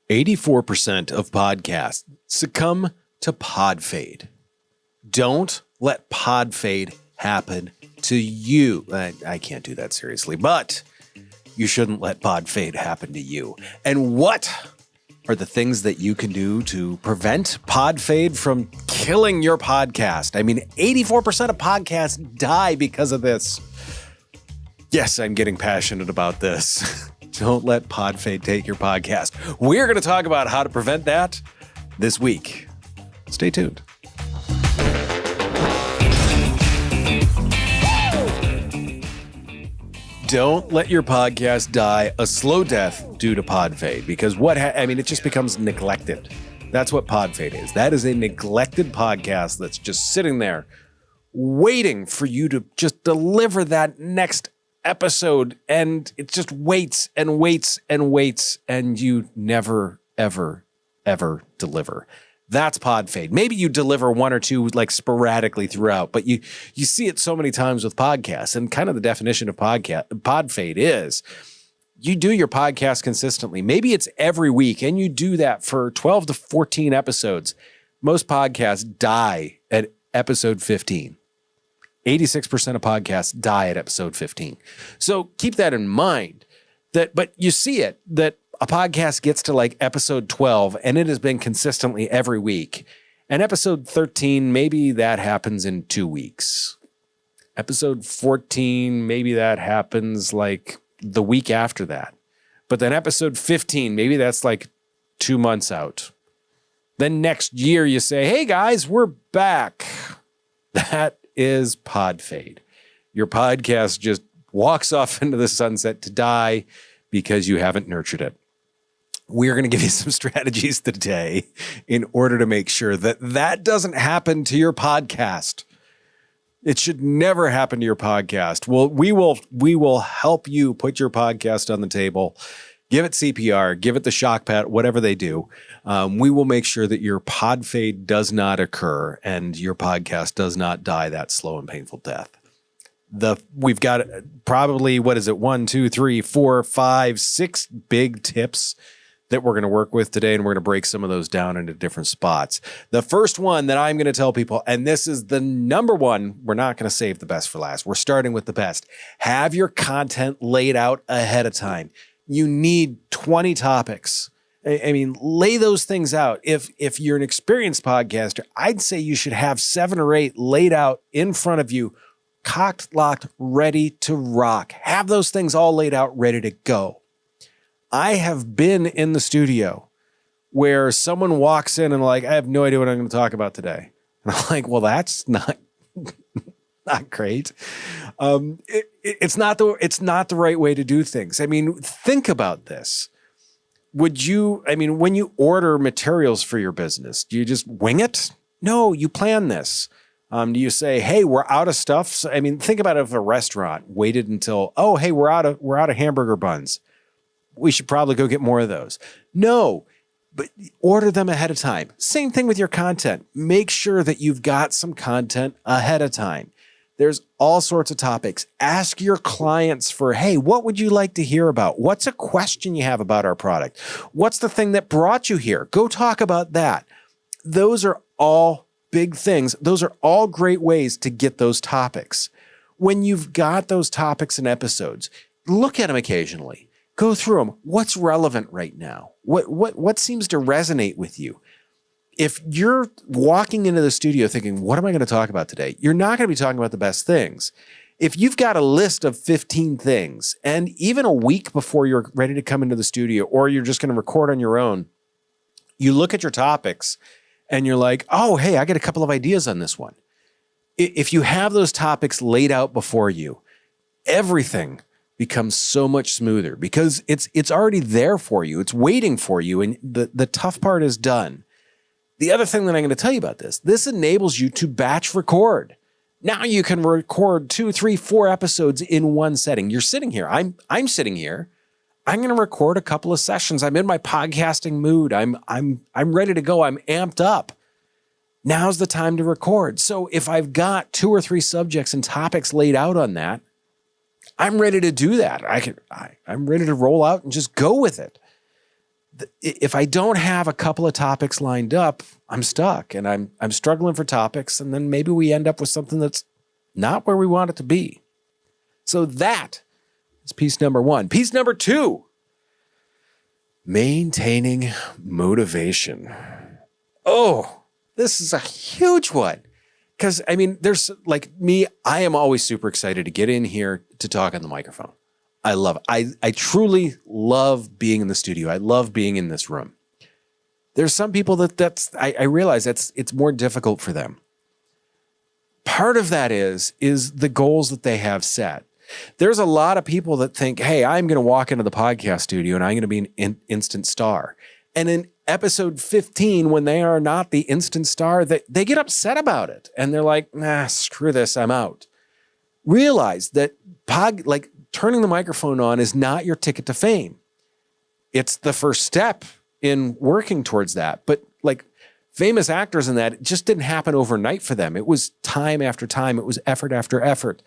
84% of podcasts succumb to Podfade. Don't let Podfade happen to you. I can't do that seriously, but you shouldn't let Podfade happen to you. And what are the things that you can do to prevent Podfade from killing your podcast? I mean, 84% of podcasts die because of this. Yes, I'm getting passionate about this. Don't let Podfade take your podcast. We're going to talk about how to prevent that this week. Stay tuned. Don't let your podcast die a slow death due to Podfade, because it just becomes neglected. That's what Podfade is. That is a neglected podcast that's just sitting there waiting for you to just deliver that next episode, and it just waits and waits and waits, and you never, ever, ever deliver. That's Podfade. Maybe you deliver one or two like sporadically throughout, but you see it so many times with podcasts. And kind of the definition of Podfade is you do your podcast consistently. Maybe it's every week, and you do that for 12 to 14 episodes. Most podcasts die at episode 15. 86% of podcasts die at episode 15. So keep that in mind. But you see it, that a podcast gets to like episode 12 and it has been consistently every week. And episode 13, maybe that happens in 2 weeks. Episode 14, maybe that happens like the week after that. But then episode 15, maybe that's like 2 months out. Then next year you say, hey guys, we're back. That is Podfade. Your podcast just walks off into the sunset to die because you haven't nurtured it. We're going to give you some strategies today in order to make sure that that doesn't happen to your podcast. It should never happen to your podcast. Well, we will help you put your podcast on the table. Give it CPR, give it the shock pad, whatever they do. We will make sure that your Podfade does not occur and your podcast does not die that slow and painful death. We've got probably, 1, 2, 3, 4, 5, 6 big tips that we're going to work with today, and we're going to break some of those down into different spots. The first one that I'm going to tell people, and this is the number one, we're not going to save the best for last. We're starting with the best. Have your content laid out ahead of time. You need 20 topics. I mean, lay those things out. If you're an experienced podcaster, I'd say you should have 7 or 8 laid out in front of you, cocked, locked, ready to rock. Have those things all laid out, ready to go. I have been in the studio where someone walks in and like, I have no idea what I'm going to talk about today. And I'm like, well, that's not great. It's not the right way to do things. I mean, think about this. When you order materials for your business, do you just wing it? No, you plan this. Do you say, hey, we're out of stuff? So, I mean, think about it if a restaurant waited until, oh, hey, we're out of hamburger buns. We should probably go get more of those. No, but order them ahead of time. Same thing with your content. Make sure that you've got some content ahead of time. There's all sorts of topics. Ask your clients for, hey, what would you like to hear about? What's a question you have about our product? What's the thing that brought you here? Go talk about that. Those are all big things. Those are all great ways to get those topics. When you've got those topics and episodes, look at them occasionally. Go through them. What's relevant right now? What seems to resonate with you? If you're walking into the studio thinking, what am I going to talk about today? You're not going to be talking about the best things. If you've got a list of 15 things, and even a week before you're ready to come into the studio, or you're just going to record on your own, you look at your topics and you're like, oh, hey, I got a couple of ideas on this one. If you have those topics laid out before you, everything becomes so much smoother because it's already there for you. It's waiting for you, and the tough part is done. The other thing that I'm going to tell you about this enables you to batch record. Now you can record 2, 3, 4 episodes in one setting. You're sitting here. I'm sitting here. I'm going to record a couple of sessions. I'm in my podcasting mood. I'm ready to go. I'm amped up. Now's the time to record. So if I've got 2 or 3 subjects and topics laid out on that, I'm ready to do that. I'm ready to roll out and just go with it. if I don't have a couple of topics lined up, I'm stuck and I'm struggling for topics. And then maybe we end up with something that's not where we want it to be. So that is piece number one. Piece number two, maintaining motivation. Oh, this is a huge one. Because, I mean, there's like me, I am always super excited to get in here to talk on the microphone. I love it. I truly love being in the studio. I love being in this room. There's some people I realize it's more difficult for them. Part of that is the goals that they have set. There's a lot of people that think, hey, I'm going to walk into the podcast studio and I'm going to be an instant star. And in episode 15, when they are not the instant star, they get upset about it. And they're like, nah, screw this, I'm out. Realize that turning the microphone on is not your ticket to fame. It's the first step in working towards that. But like famous actors in that, it just didn't happen overnight for them. It was time after time. It was effort after effort.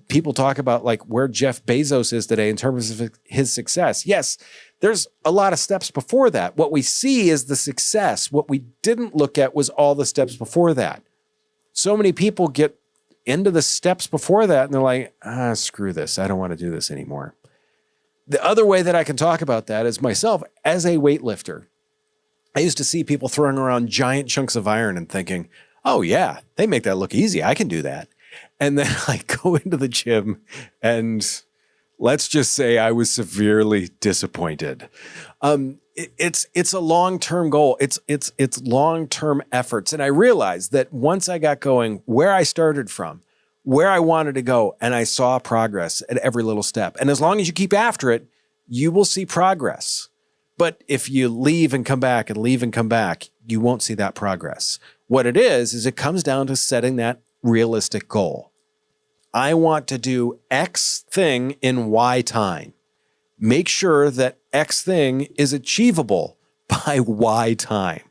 People talk about like where Jeff Bezos is today in terms of his success. Yes, there's a lot of steps before that. What we see is the success. What we didn't look at was all the steps before that. So many people get into the steps before that and they're like, screw this. I don't want to do this anymore. The other way that I can talk about that is myself as a weightlifter. I used to see people throwing around giant chunks of iron and thinking, oh yeah, they make that look easy. I can do that. And then I go into the gym and let's just say I was severely disappointed. It's a long-term goal. It's long-term efforts. And I realized that once I got going where I started from, where I wanted to go, and I saw progress at every little step. And as long as you keep after it, you will see progress. But if you leave and come back and leave and come back, you won't see that progress. What it is it comes down to setting that realistic goal. I want to do X thing in Y time. Make sure that X thing is achievable by Y time.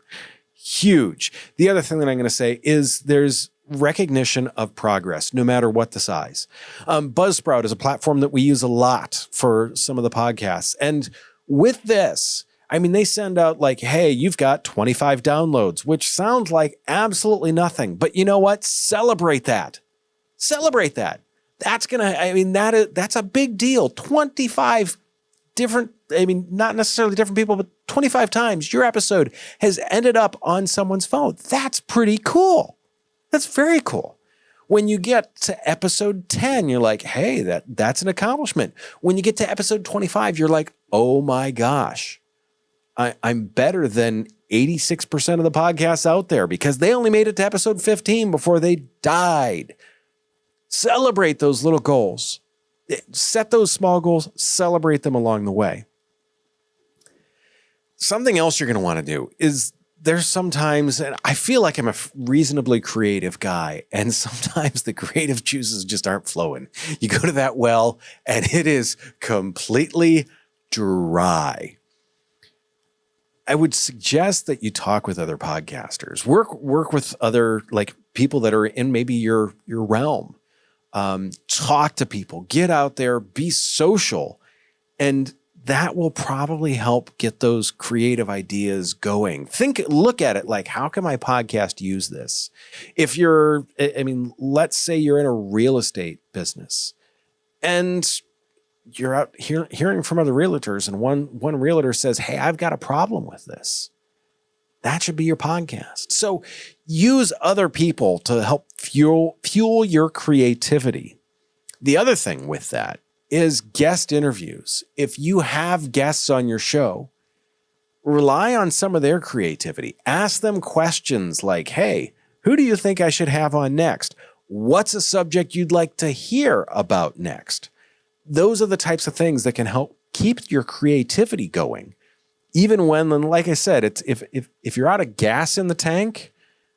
Huge. The other thing that I'm going to say is there's recognition of progress, no matter what the size. Buzzsprout is a platform that we use a lot for some of the podcasts. And with this, I mean, they send out like, hey, you've got 25 downloads, which sounds like absolutely nothing. But you know what? Celebrate that. Celebrate that. That's that's a big deal. 25 different, not necessarily different people, but 25 times your episode has ended up on someone's phone. That's pretty cool. That's very cool. When you get to episode 10, you're like, hey, that's an accomplishment. When you get to episode 25, you're like, oh my gosh, I'm better than 86% of the podcasts out there because they only made it to episode 15 before they died. Celebrate those little goals. Set those small goals, celebrate them along the way. Something else you're going to want to do is there's sometimes, and I feel like I'm a reasonably creative guy, and sometimes the creative juices just aren't flowing. You go to that well, and it is completely dry. I would suggest that you talk with other podcasters. Work with other like people that are in maybe your realm. Talk to people. Get out there. Be social, and that will probably help get those creative ideas going. Look at it like, how can my podcast use this? If let's say you're in a real estate business and you're out hearing from other realtors and one realtor says, hey, I've got a problem with this. That should be your podcast. So use other people to help fuel your creativity. The other thing with that is guest interviews. If you have guests on your show, rely on some of their creativity. Ask them questions like, hey, who do you think I should have on next? What's a subject you'd like to hear about next? Those are the types of things that can help keep your creativity going. Even when, like I said, it's if you're out of gas in the tank,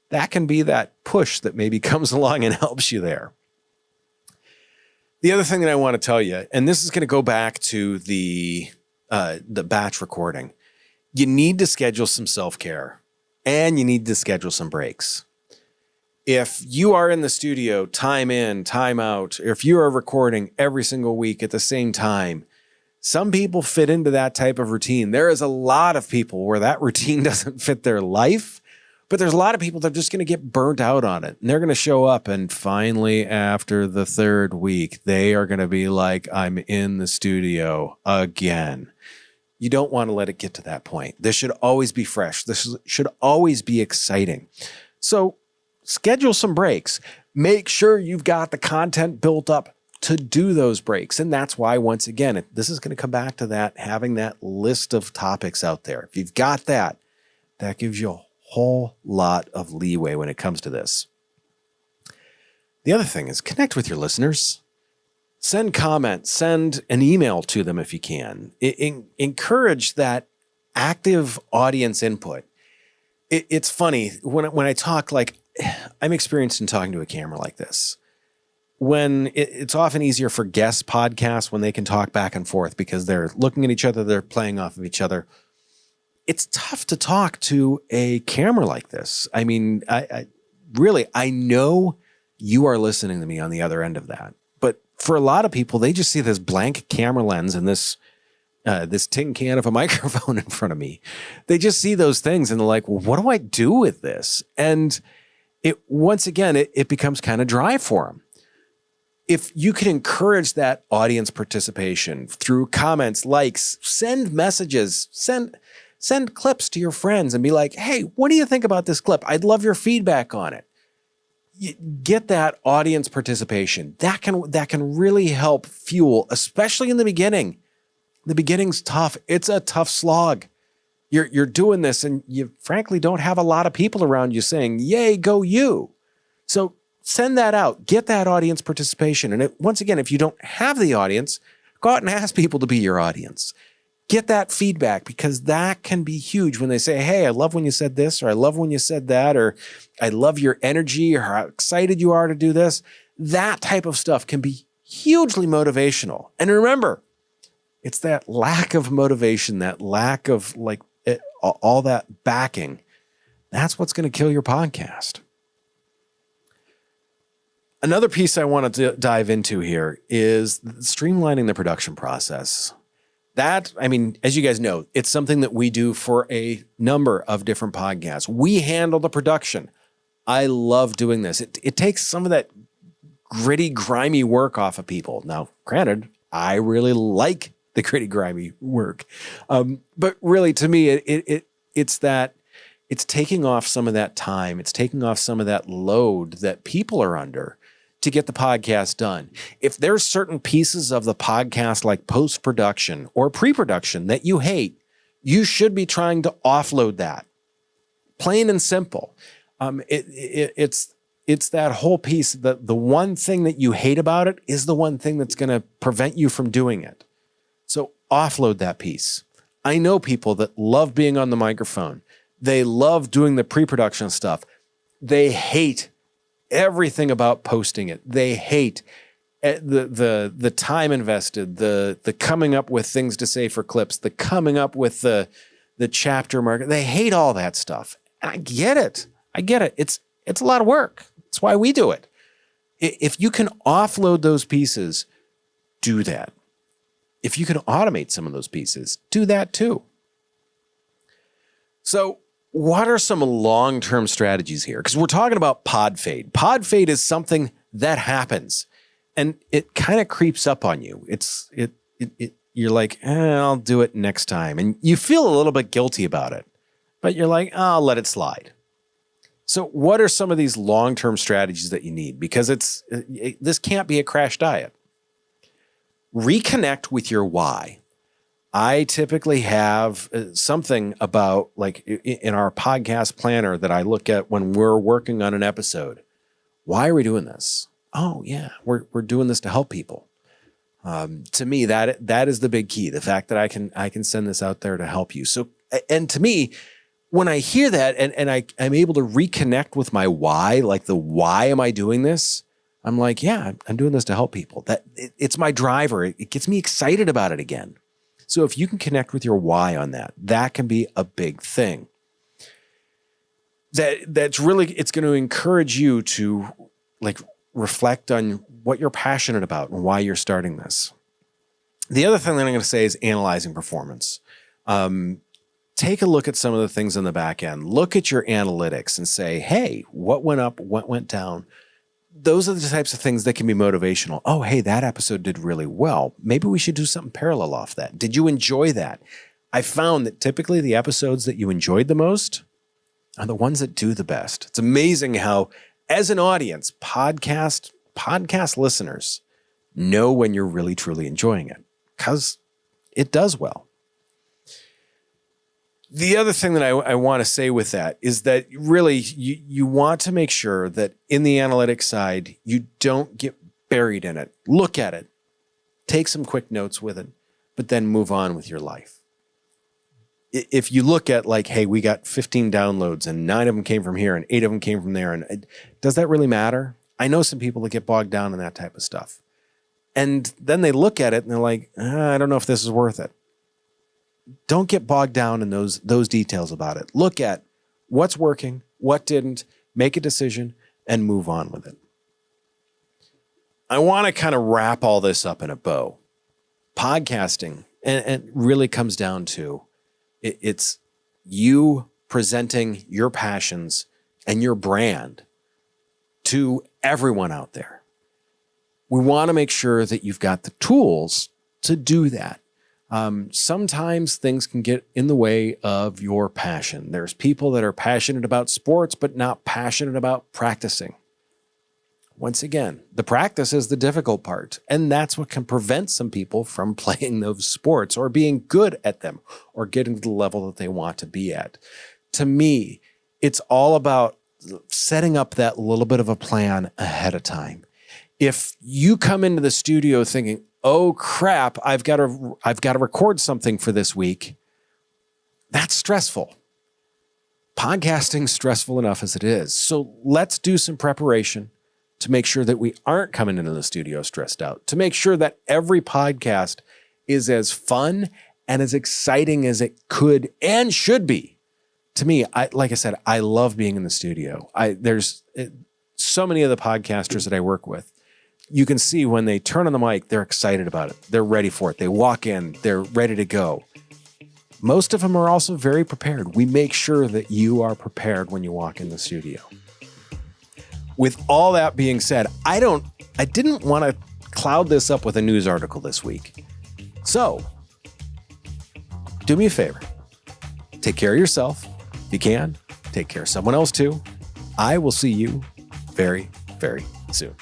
that can be that push that maybe comes along and helps you there. The other thing that I want to tell you, and this is going to go back to the batch recording, you need to schedule some self-care and you need to schedule some breaks. If you are in the studio, time in, time out, or if you are recording every single week at the same time, Some people fit into that type of routine. There is a lot of people where that routine doesn't fit their life, but there's a lot of people that are just going to get burnt out on it. And they're going to show up, and finally, after the third week, they are going to be like, I'm in the studio again. You don't want to let it get to that point. This should always be fresh. This should always be exciting. So schedule some breaks. Make sure you've got the content built up to do those breaks. And that's why, once again, this is going to come back to that, having that list of topics out there. If you've got that, that gives you a whole lot of leeway when it comes to this. The other thing is connect with your listeners. Send comments, send an email to them if you can. Encourage that active audience input. It's funny, when I talk, like, I'm experienced in talking to a camera like this. When it's often easier for guest podcasts when they can talk back and forth because they're looking at each other, they're playing off of each other. It's tough to talk to a camera like this. I mean, I know you are listening to me on the other end of that. But for a lot of people, they just see this blank camera lens and this tin can of a microphone in front of me. They just see those things and they're like, well, what do I do with this? And once again, it becomes kind of dry for them. If you can encourage that audience participation through comments, likes, send messages, send clips to your friends and be like, hey, what do you think about this clip? I'd love your feedback on it. You get that audience participation. That can really help fuel, especially in the beginning. The beginning's tough. It's a tough slog. You're doing this and you frankly don't have a lot of people around you saying, yay, go you. So send that out. Get that audience participation. And once again, if you don't have the audience, go out and ask people to be your audience. Get that feedback, because that can be huge when they say, hey, I love when you said this, or I love when you said that, or I love your energy, or how excited you are to do this. That type of stuff can be hugely motivational. And remember, it's that lack of motivation, that lack of all that backing. That's what's going to kill your podcast. Another piece I want to dive into here is streamlining the production process. That, I mean, as you guys know, it's something that we do for a number of different podcasts. We handle the production. I love doing this. It takes some of that gritty, grimy work off of people. Now, granted, I really like the gritty, grimy work. But really, to me, it's taking off some of that time. It's taking off some of that load that people are under to get the podcast done. If there's certain pieces of the podcast like post-production or pre-production that you hate, you should be trying to offload that. Plain and simple. It's that whole piece. The one thing that you hate about it is the one thing that's going to prevent you from doing it. So offload that piece. I know people that love being on the microphone. They love doing the pre-production stuff. They hate everything about posting it. They hate the time invested, the coming up with things to say for clips, the coming up with the chapter marker. They hate all that stuff. And I get it. It's a lot of work. That's why we do it. If you can offload those pieces, do that. If you can automate some of those pieces, do that too. So what are some long-term strategies here? Because we're talking about Podfade. Podfade is something that happens, and it kind of creeps up on you. You're like, I'll do it next time. And you feel a little bit guilty about it, but you're like, I'll let it slide. So what are some of these long-term strategies that you need? Because this can't be a crash diet. Reconnect with your why. I typically have something about, like, in our podcast planner that I look at when we're working on an episode. Why are we doing this? Oh yeah, we're doing this to help people. To me, that is the big key. The fact that I can send this out there to help you. So, and to me, when I hear that and I'm able to reconnect with my why, like the why am I doing this? I'm like, yeah, I'm doing this to help people. It's my driver. It gets me excited about it again. So if you can connect with your why on that can be a big thing. That's really, it's going to encourage you to reflect on what you're passionate about and why you're starting this. The other thing that I'm going to say is analyzing performance. Take a look at some of the things on the back end. Look at your analytics and say, hey, what went up, what went down? Those are the types of things that can be motivational. Oh, hey, that episode did really well. Maybe we should do something parallel off that. Did you enjoy that? I found that typically the episodes that you enjoyed the most are the ones that do the best. It's amazing how, as an audience, podcast listeners know when you're really, truly enjoying it because it does well. The other thing that I want to say with that is that really you want to make sure that in the analytics side, you don't get buried in it. Look at it, take some quick notes with it, but then move on with your life. If you look at like, hey, we got 15 downloads and 9 of them came from here and 8 of them came from there. And does that really matter? I know some people that get bogged down in that type of stuff. And then they look at it and they're like, I don't know if this is worth it. Don't get bogged down in those details about it. Look at what's working, what didn't, make a decision, and move on with it. I want to kind of wrap all this up in a bow. Podcasting, and it really comes down to it's you presenting your passions and your brand to everyone out there. We want to make sure that you've got the tools to do that. Sometimes things can get in the way of your passion. There's people that are passionate about sports, but not passionate about practicing. Once again, the practice is the difficult part, and that's what can prevent some people from playing those sports or being good at them or getting to the level that they want to be at. To me, it's all about setting up that little bit of a plan ahead of time. If you come into the studio thinking, oh crap, I've got to record something for this week, that's stressful. Podcasting's stressful enough as it is. So let's do some preparation to make sure that we aren't coming into the studio stressed out, to make sure that every podcast is as fun and as exciting as it could and should be. To me, like I said, I love being in the studio. There's so many of the podcasters that I work with. You can see when they turn on the mic, they're excited about it. They're ready for it. They walk in, they're ready to go. Most of them are also very prepared. We make sure that you are prepared when you walk in the studio. With all that being said, I didn't want to cloud this up with a news article this week. So, do me a favor. Take care of yourself. If you can, take care of someone else too. I will see you very, very soon.